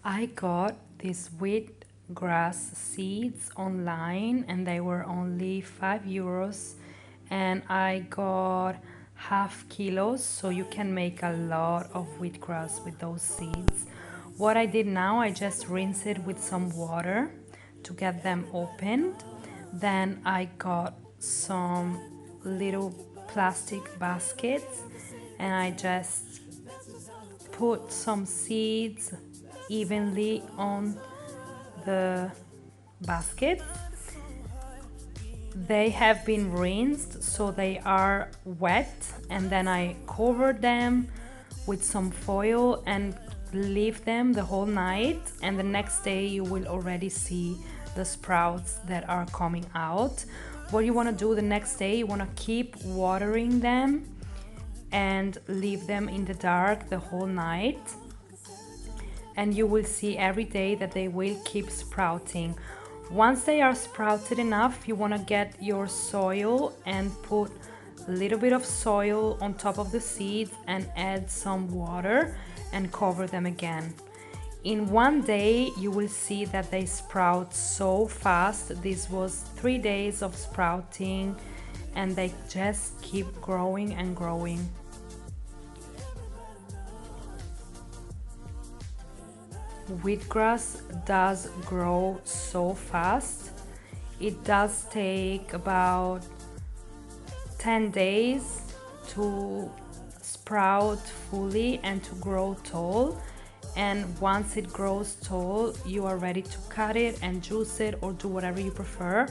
I got these wheatgrass seeds online and they were only €5 and I got half kilos, so you can make a lot of wheatgrass with those seeds. What I did now, I just rinse it with some water to get them opened. Then I got some little plastic baskets and I just put some seeds evenly on the basket. They have been rinsed, so they are wet, and then I covered them with some foil and leave them the whole night, and the next day you will already see the sprouts that are coming out. What you want to do the next day, you want to keep watering them and leave them in the dark the whole night, and you will see every day that they will keep sprouting. Once they are sprouted enough, you want to get your soil and put a little bit of soil on top of the seeds and add some water and cover them again. In one day you will see that they sprout so fast. This was 3 days of sprouting and they just keep growing and growing. Wheatgrass does grow so fast. It does take about 10 days to sprout fully and to grow tall, and once it grows tall you are ready to cut it and juice it or do whatever you prefer.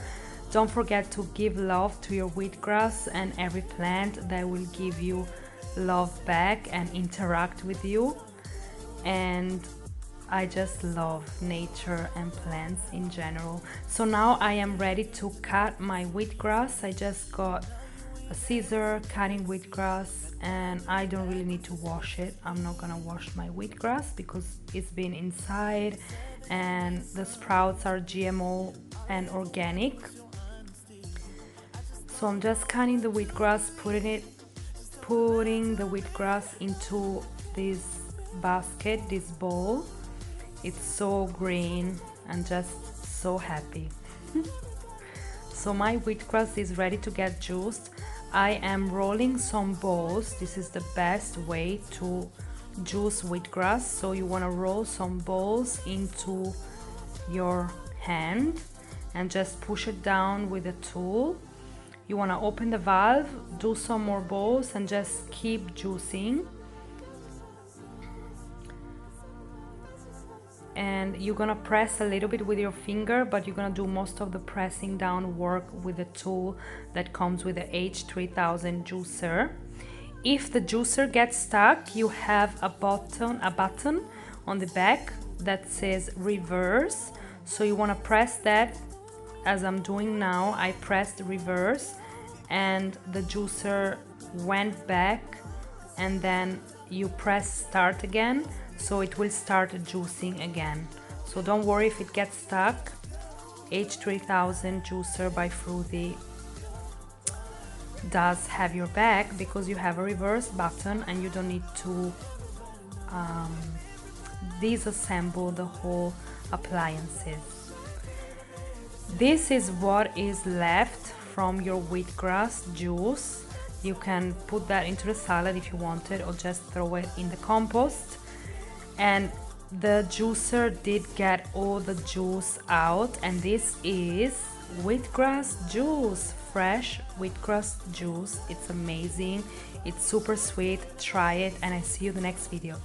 Don't forget to give love to your wheatgrass and every plant that will give you love back and interact with you. And I just love nature and plants in general. So now I am ready to cut my wheatgrass. I just got a scissor cutting wheatgrass and I don't really need to wash it. I'm not gonna wash my wheatgrass because it's been inside and the sprouts are GMO and organic. So I'm just cutting the wheatgrass, putting the wheatgrass into this basket, this bowl. It's so green and just so happy. So my wheatgrass is ready to get juiced. I am rolling some balls. This is the best way to juice wheatgrass. So you want to roll some balls into your hand and just push it down with a tool. You want to open the valve, do some more balls and just keep juicing. And you're gonna press a little bit with your finger, but you're gonna do most of the pressing down work with the tool that comes with the H3000 juicer. If the juicer gets stuck, you have a button on the back that says reverse. So you wanna press that as I'm doing now. I pressed reverse and the juicer went back, and then you press start again, so it will start juicing again. So don't worry if it gets stuck. H3000 juicer by Froothie does have your back because you have a reverse button and you don't need to disassemble the whole appliances. This is what is left from your wheatgrass juice. You can put that into the salad if you want it, or just throw it in the compost. And the juicer did get all the juice out, and this is wheatgrass juice, fresh wheatgrass juice. It's amazing, it's super sweet. Try it and I see you in the next video.